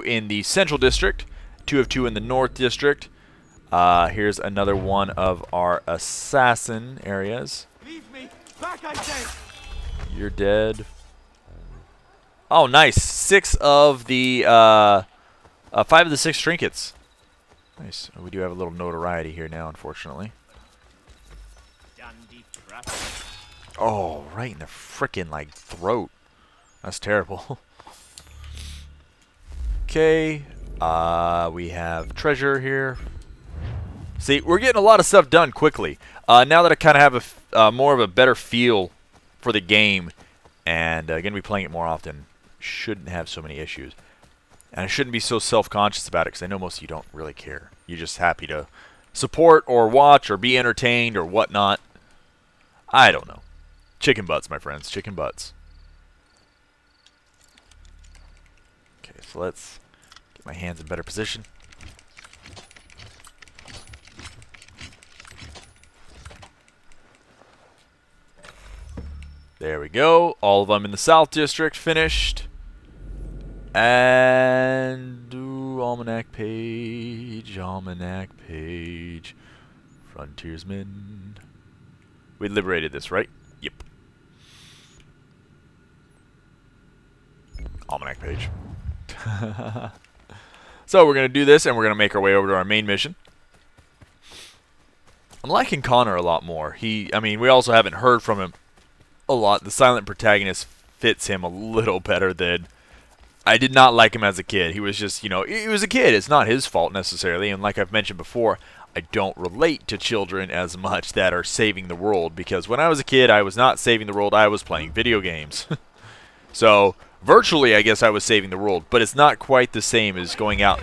in the Central District, 2 of 2 in the North District. Here's another one of our assassin areas. Leave me back, I say. You're dead. Oh, nice. 5 of the 6 trinkets. Nice. We do have a little notoriety here now, unfortunately. Oh, right in the frickin' like throat. That's terrible. Okay. We have treasure here. See, we're getting a lot of stuff done quickly. Now that I kind of have a more of a better feel for the game, and going to be playing it more often, shouldn't have so many issues. And I shouldn't be so self-conscious about it, because I know most of you don't really care. You're just happy to support or watch or be entertained or whatnot. I don't know. Chicken butts, my friends. Chicken butts. Okay, so let's get my hands in better position. There we go. All of them in the South District finished. And almanac page, frontiersmen. We liberated this, right? Yep. Almanac page. So we're going to do this, and we're going to make our way over to our main mission. I'm liking Connor a lot more. I mean, we also haven't heard from him a lot. The silent protagonist fits him a little better than... I did not like him as a kid. He was just, you know, he was a kid. It's not his fault necessarily. And like I've mentioned before, I don't relate to children as much that are saving the world. Because when I was a kid, I was not saving the world. I was playing video games. So, virtually, I guess I was saving the world. But it's not quite the same as going out.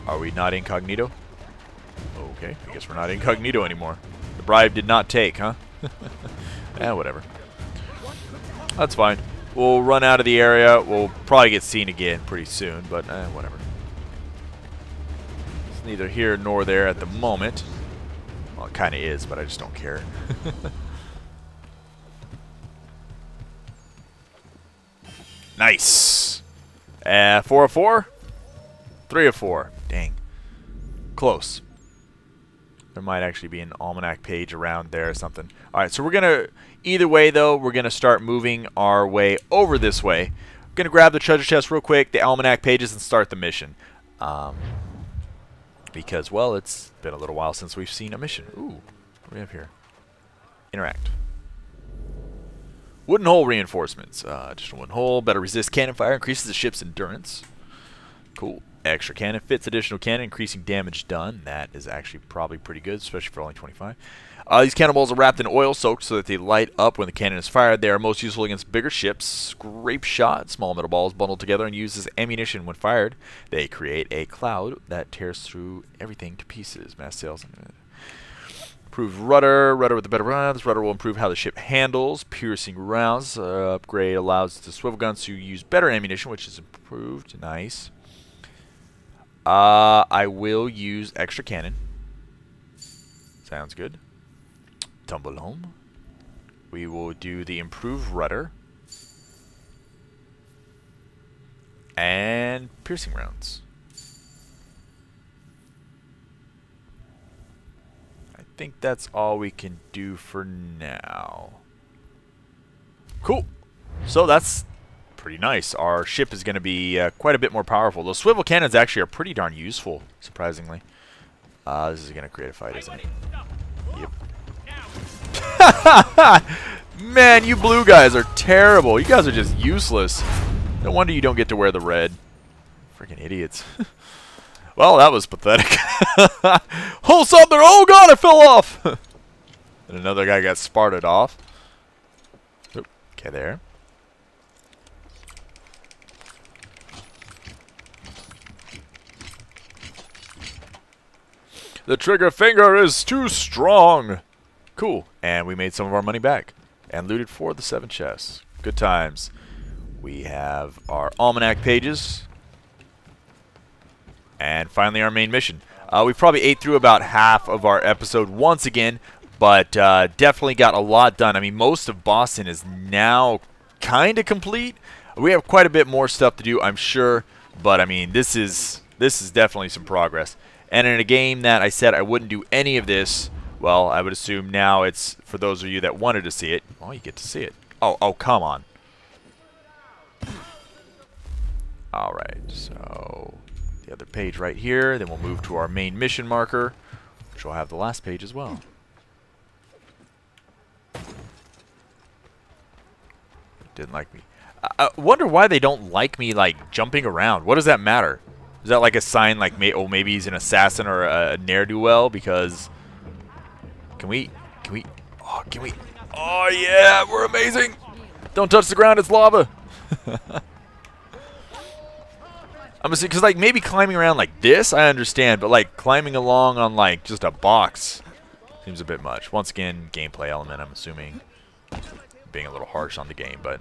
Are we not incognito? Okay, I guess we're not incognito anymore. The bribe did not take, huh? Whatever. That's fine. We'll run out of the area. We'll probably get seen again pretty soon, but whatever. It's neither here nor there at the moment. Well, it kind of is, but I just don't care. Nice. 4 of 4? 3 of 4. Dang. Close. There might actually be an almanac page around there or something. Alright, so we're going to... Either way, though, we're going to start moving our way over this way. We're going to grab the treasure chest real quick, the almanac pages, and start the mission. Because, well, it's been a little while since we've seen a mission. Ooh, what do we have here? Interact. Wooden hull reinforcements. Additional wooden hull, better resist cannon fire, increases the ship's endurance. Cool. Extra cannon fits additional cannon, increasing damage done. That is actually probably pretty good, especially for only 25. These cannonballs are wrapped in oil soaked so that they light up when the cannon is fired. They are most useful against bigger ships. Scrape shot, small metal balls bundled together and used as ammunition when fired. They create a cloud that tears through everything to pieces. Mast sails. Improved rudder. Rudder with the better run. This rudder will improve how the ship handles. Piercing rounds. Upgrade allows the swivel guns to use better ammunition, which is improved. Nice. I will use extra cannon. Sounds good. Tumble home. We will do the improved rudder. And piercing rounds. I think that's all we can do for now. Cool. So that's pretty nice. Our ship is going to be quite a bit more powerful. Those swivel cannons actually are pretty darn useful, surprisingly. This is going to create a fight, isn't it? Yep. Man, you blue guys are terrible. You guys are just useless. No wonder you don't get to wear the red. Freaking idiots. Well, that was pathetic. Hold something! Oh god, I fell off! And another guy got sparted off. Oop. Okay, there. The trigger finger is too strong. Cool. And we made some of our money back. And looted 4 of the 7 chests. Good times. We have our almanac pages. And finally our main mission. We've probably ate through about half of our episode once again. But definitely got a lot done. I mean, most of Boston is now kind of complete. We have quite a bit more stuff to do, I'm sure, but I mean, this is definitely some progress. And in a game that I said I wouldn't do any of this, well, I would assume now it's for those of you that wanted to see it. Well, you get to see it. Oh, come on. All right, so the other page right here. Then we'll move to our main mission marker, which will have the last page as well. Didn't like me. I wonder why they don't like me, like, jumping around. What does that matter? Is that like a sign, like, oh, maybe he's an assassin or a ne'er-do-well? Because can we? Oh yeah, we're amazing. Don't touch the ground, it's lava. I'm assuming, because, like, maybe climbing around like this, I understand, but, like, climbing along on, like, just a box seems a bit much. Once again, gameplay element, I'm assuming. Being a little harsh on the game, but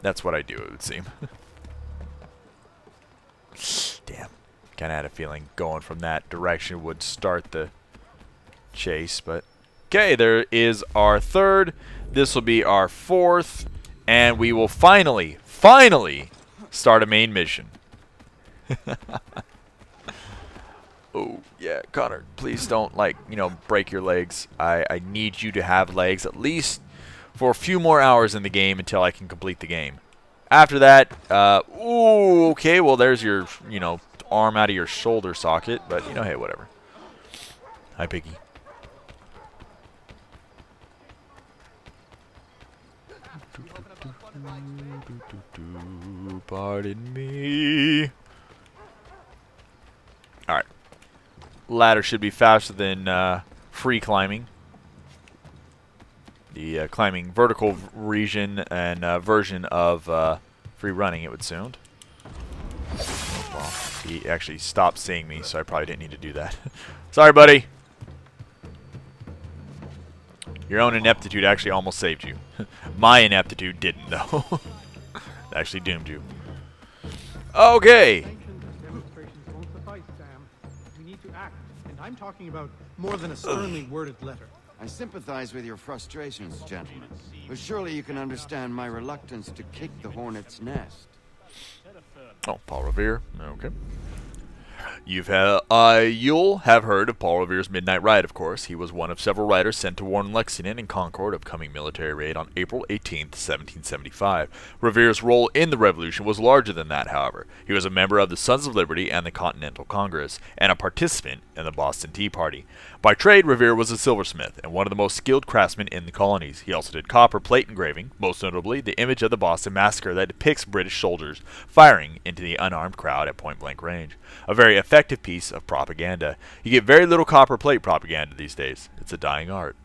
that's what I do, it would seem. Damn. Kind of had a feeling going from that direction would start the chase, but okay, there is our third. This will be our fourth, and we will finally start a main mission. Oh, yeah, Connor, please don't, like, you know, break your legs. I need you to have legs at least for a few more hours in the game until I can complete the game. After that, ooh, okay, well, there's your, you know, arm out of your shoulder socket, but, you know, hey, whatever. Hi, Piggy. Pardon me. Alright. Ladder should be faster than free climbing. The climbing vertical region and version of free running, it would sound. Well, he actually stopped seeing me, so I probably didn't need to do that. Sorry, buddy. Your own ineptitude actually almost saved you. My ineptitude didn't, though. It actually doomed you. Okay. We need to act, and I'm talking about more than a sternly worded letter. I sympathize with your frustrations, gentlemen, but surely you can understand my reluctance to kick the hornet's nest. Oh, Paul Revere. Okay. You'll have heard of Paul Revere's Midnight Ride, of course. He was one of several riders sent to warn Lexington and Concord of coming military raid on April 18th, 1775. Revere's role in the Revolution was larger than that, however. He was a member of the Sons of Liberty and the Continental Congress, and a participant in the Boston Tea Party. By trade, Revere was a silversmith and one of the most skilled craftsmen in the colonies. He also did copper plate engraving, most notably the image of the Boston Massacre that depicts British soldiers firing into the unarmed crowd at point-blank range. A very effective piece of propaganda. You get very little copper plate propaganda these days. It's a dying art.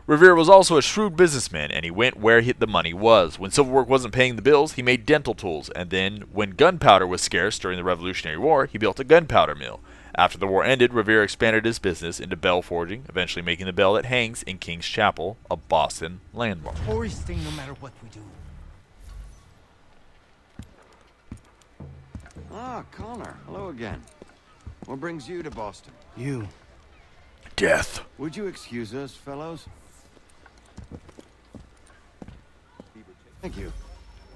Revere was also a shrewd businessman, and he went where the money was. When civil work wasn't paying the bills, he made dental tools, and then, when gunpowder was scarce during the Revolutionary War, he built a gunpowder mill. After the war ended, Revere expanded his business into bell forging, eventually making the bell that hangs in King's Chapel, a Boston landmark. Tourist thing no matter what we do. Ah, Connor. Hello again. What brings you to Boston? You. Death. Would you excuse us, fellows? Thank you.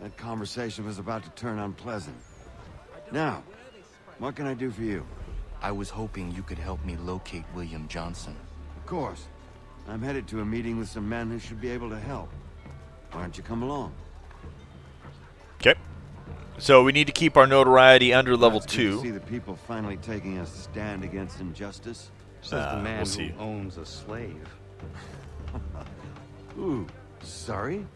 That conversation was about to turn unpleasant. Now, what can I do for you? I was hoping you could help me locate William Johnson. Of course. I'm headed to a meeting with some men who should be able to help. Why don't you come along? Okay. So we need to keep our notoriety under level It's good to 2. see the people finally taking a stand against injustice. Says the man we'll see. who owns a slave. Ooh, sorry?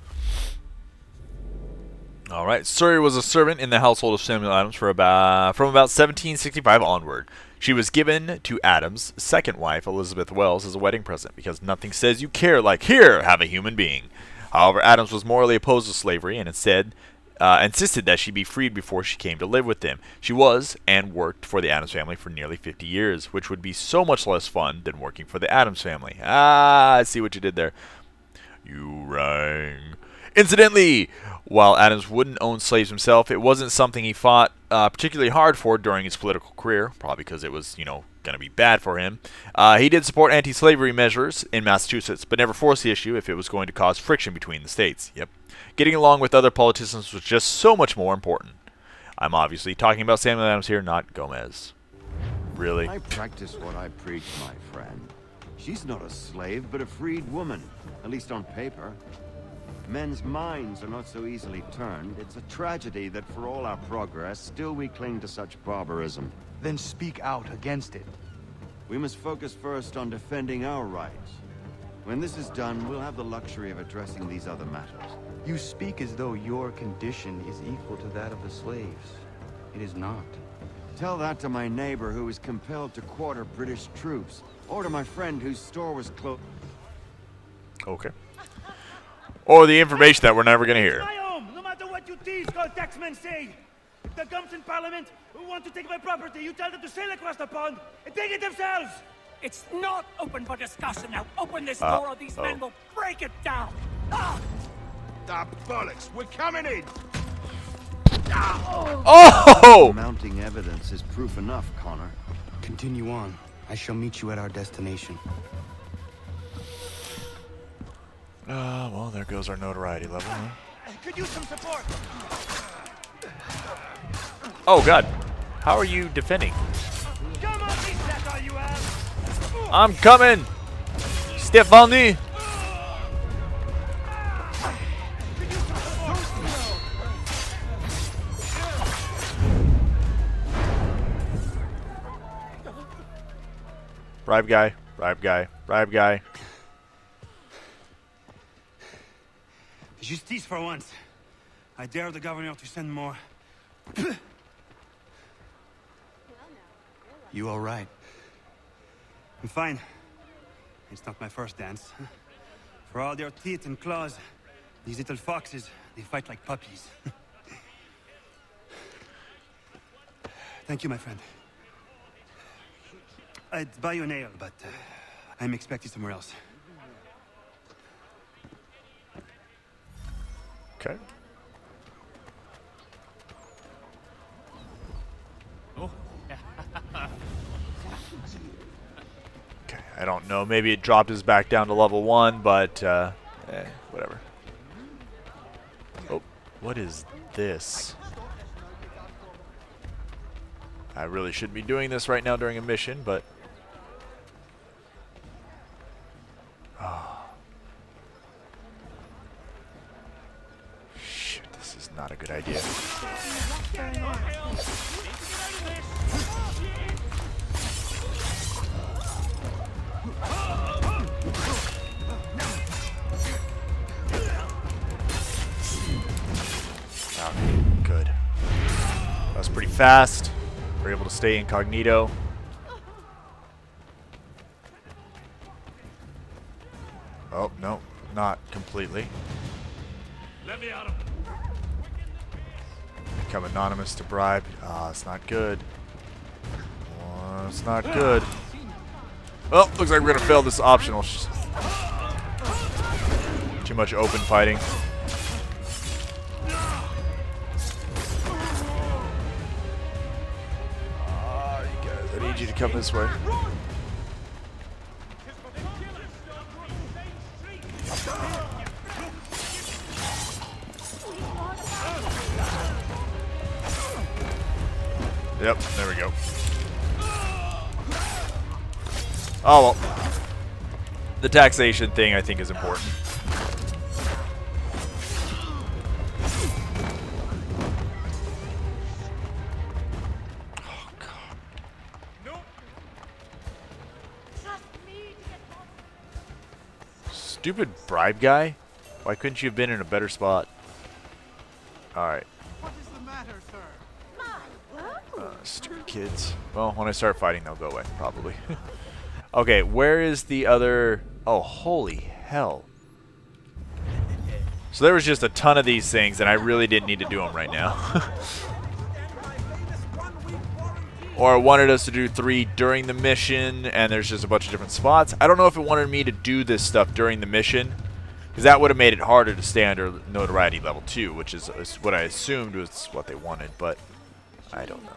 All right. Surrey was a servant in the household of Samuel Adams from about 1765 onward. She was given to Adams' second wife, Elizabeth Wells, as a wedding present because nothing says you care like, here, have a human being. However, Adams was morally opposed to slavery and instead insisted that she be freed before she came to live with them. She was and worked for the Adams family for nearly 50 years, which would be so much less fun than working for the Adams family. Ah, I see what you did there. You rang. Incidentally, while Adams wouldn't own slaves himself, it wasn't something he fought particularly hard for during his political career, probably because it was, you know, going to be bad for him. He did support anti-slavery measures in Massachusetts, but never forced the issue if it was going to cause friction between the states. Yep. Getting along with other politicians was just so much more important. I'm obviously talking about Samuel Adams here, not Gomez. Really? I practice what I preach, my friend. She's not a slave, but a freed woman, at least on paper. Men's minds are not so easily turned. It's a tragedy that for all our progress, still we cling to such barbarism. Then speak out against it. We must focus first on defending our rights. When this is done, we'll have the luxury of addressing these other matters. You speak as though your condition is equal to that of the slaves. It is not. Tell that to my neighbor who was compelled to quarter British troops, or to my friend whose store was closed. Okay. Or the information that we're never going to hear. My home, no matter what you these called taxmen say. If the gums in Parliament who want to take my property, you tell them to sail across the pond and take it themselves. It's not open for discussion now. Open this door or these men will break it down. Ah! Ah, bollocks! We're coming in! Oh! Mounting evidence is proof enough, Connor. Continue on. I shall meet you at our destination. Well, there goes our notoriety level, huh? Could use some support. Oh, God. How are you defending? Come on, please, that's all you have. I'm coming! Stephanie! Bribe guy, bribe guy, bribe guy. Justice for once. I dare the governor to send more. You all right? I'm fine. It's not my first dance. For all their teeth and claws, these little foxes, they fight like puppies. Thank you, my friend. I'd buy you an ale, but I'm expecting somewhere else. Okay. Okay, I don't know. Maybe it dropped us back down to level 1, but whatever. Oh, what is this? I really shouldn't be doing this right now during a mission, but shoot, this is not a good idea. Okay, good. That was pretty fast. We're able to stay incognito. Oh, no, not completely. Let me out of Become anonymous to bribe. Ah, it's not good. Oh, it's not good. Well, looks like we're going to fail this optional. Too much open fighting. I need you to come this way. Yep, there we go. Oh, well. The taxation thing, I think, is important. Stupid bribe guy. Why couldn't you have been in a better spot? Alright. What is the matter, sir? Stupid kids. Well, when I start fighting, they'll go away, probably. Okay, where is the other... Oh, holy hell. So there was just a ton of these things, and I really didn't need to do them right now. Or it wanted us to do 3 during the mission, and there's just a bunch of different spots. I don't know if it wanted me to do this stuff during the mission, because that would have made it harder to stay under notoriety level 2, which is what I assumed was what they wanted, but I don't know.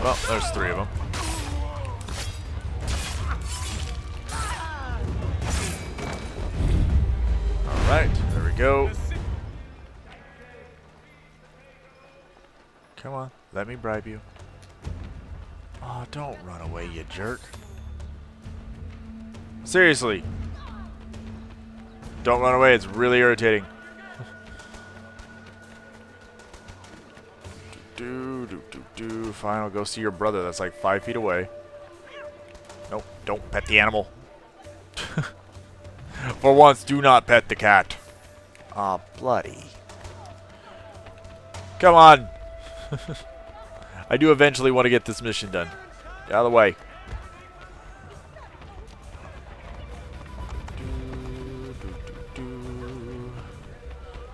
Well, there's 3 of them. Alright, there we go. Come on, let me bribe you. Oh, don't run away, you jerk. Seriously. Don't run away, it's really irritating. Fine, I'll go see your brother that's like 5 feet away. Nope, don't pet the animal. For once, do not pet the cat. Aw, bloody. Come on. I do eventually want to get this mission done. Get out of the way.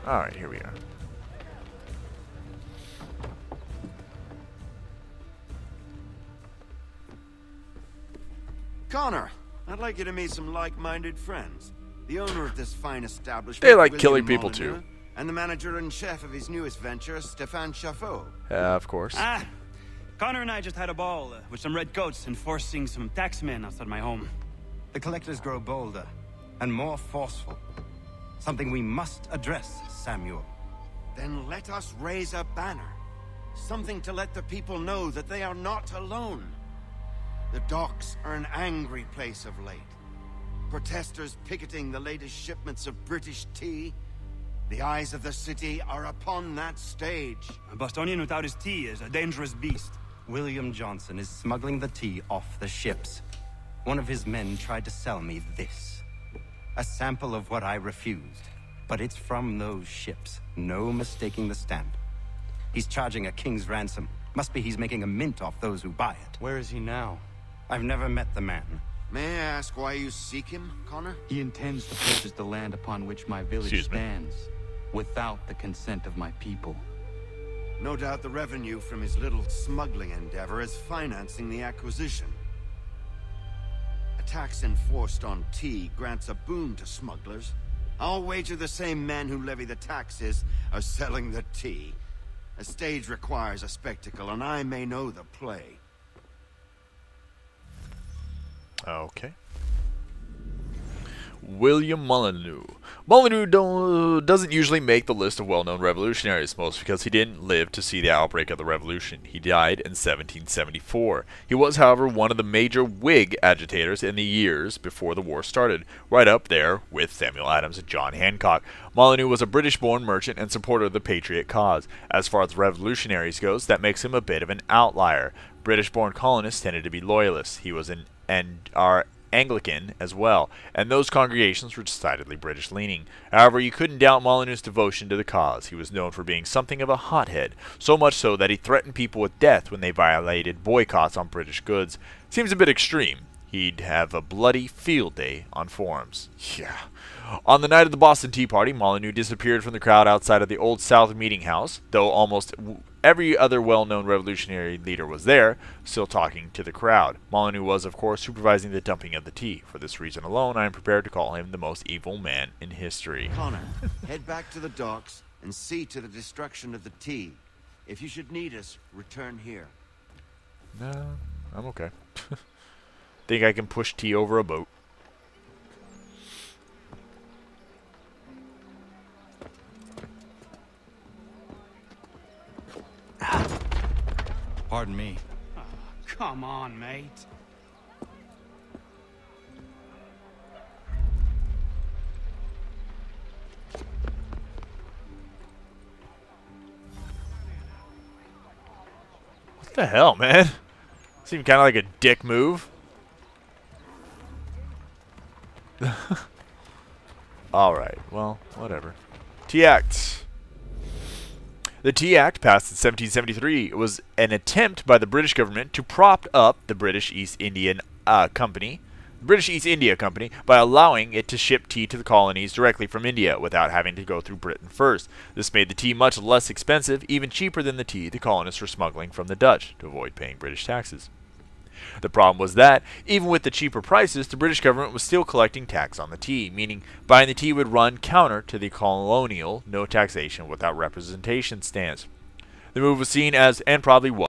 Alright, here we are. Connor, I'd like you to meet some like-minded friends. The owner of this fine establishment, They like William killing people Molyneux, too. and the manager and chef of his newest venture, Stéphane Chaffeau. Of course. Ah, Connor and I just had a ball with some redcoats enforcing some taxmen outside my home. The collectors grow bolder and more forceful. Something we must address, Samuel. Then let us raise a banner. Something to let the people know that they are not alone. The docks are an angry place of late. Protesters picketing the latest shipments of British tea. The eyes of the city are upon that stage. A Bostonian without his tea is a dangerous beast. William Johnson is smuggling the tea off the ships. One of his men tried to sell me this. A sample of what I refused. But it's from those ships. No mistaking the stamp. He's charging a king's ransom. Must be he's making a mint off those who buy it. Where is he now? I've never met the man. May I ask why you seek him, Connor? He intends to purchase the land upon which my village Excuse me. stands, without the consent of my people. No doubt the revenue from his little smuggling endeavor is financing the acquisition. A tax enforced on tea grants a boon to smugglers. I'll wager the same men who levy the taxes are selling the tea. A stage requires a spectacle, and I may know the play. Okay. William Molyneux. Molyneux doesn't usually make the list of well-known revolutionaries, mostly because he didn't live to see the outbreak of the revolution. He died in 1774. He was, however, one of the major Whig agitators in the years before the war started, right up there with Samuel Adams and John Hancock. Molyneux was a British-born merchant and supporter of the Patriot cause. As far as revolutionaries goes, that makes him a bit of an outlier. British-born colonists tended to be loyalists. He was are Anglican as well, and those congregations were decidedly British-leaning. However, you couldn't doubt Molyneux's devotion to the cause. He was known for being something of a hothead, so much so that he threatened people with death when they violated boycotts on British goods. Seems a bit extreme. He'd have a bloody field day on forums. Yeah. On the night of the Boston Tea Party, Molyneux disappeared from the crowd outside of the Old South Meeting House, though almost every other well-known revolutionary leader was there, still talking to the crowd. Molyneux was, of course, supervising the dumping of the tea. For this reason alone, I am prepared to call him the most evil man in history. Connor, head back to the docks and see to the destruction of the tea. If you should need us, return here. No, I'm okay. Think I can push tea over a boat. Pardon me. Oh, come on, mate. What the hell, man? Seemed kind of like a dick move. Alright, well, whatever. Tea Act. The Tea Act, passed in 1773, was an attempt by the British government to prop up the British East India Company, by allowing it to ship tea to the colonies directly from India without having to go through Britain first. This made the tea much less expensive, even cheaper than the tea the colonists were smuggling from the Dutch to avoid paying British taxes. The problem was that, even with the cheaper prices, the British government was still collecting tax on the tea, meaning buying the tea would run counter to the colonial no taxation without representation stance. The move was seen as, and probably was,